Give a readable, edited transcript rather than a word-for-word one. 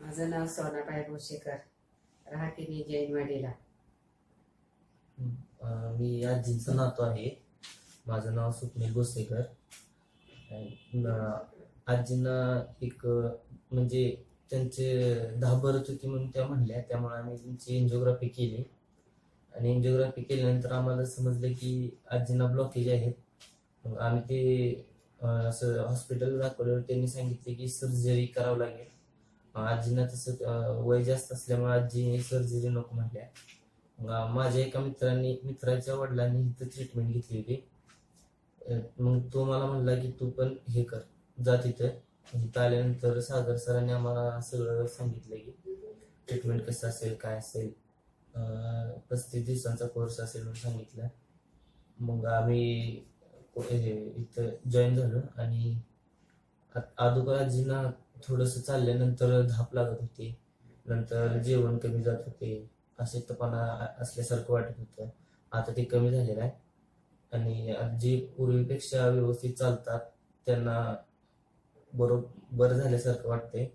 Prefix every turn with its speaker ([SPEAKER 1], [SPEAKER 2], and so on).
[SPEAKER 1] माझं नाव सोनाबाई भोसेकर, राहते जैनवाडीला.
[SPEAKER 2] मी आजींचा नातू आहे. माझं नाव स्वप्नील भोसेकर. आजींना एक म्हणजे त्यांचे धाप भरत होती म्हणून त्या म्हणल्या, त्यामुळे आम्ही त्यांची एन्जिओग्राफी केली. आणि एन्जिओग्राफी केल्यानंतर आम्हाला समजलं की आजींना ब्लॉकेज आहेत. मग आम्ही ते असं हॉस्पिटल दाखवल्यावर त्यांनी सांगितले की सर्जरी करावं लागेल. आजींना तसं वय जास्त असल्यामुळे आजी सर्जरी नको म्हटल्या. मग माझ्या एका मित्राच्या वडिलांनी इथं ट्रीटमेंट घेतली होती. मग तो मला म्हणला की तू पण हे कर, जा तिथं. इथं आल्यानंतर सागर सरांनी आम्हाला सगळं सांगितलं की ट्रीटमेंट कसं असेल, काय असेल. 35 दिवसांचा कोर्स असेल म्हणून सांगितलं. मग आम्ही इथं जॉईन झालो. आणि अगोदर आजींना थोडंसं चालल्यानंतर धाप लागत होती, नंतर जेवण कमी जात होते, अशक्तपणा असल्यासारखं वाटत होतं. आता ते कमी झालेलं आहे आणि आजी पूर्वीपेक्षा व्यवस्थित चालतात. त्यांना बरोबर झाल्यासारखं वाटतंय.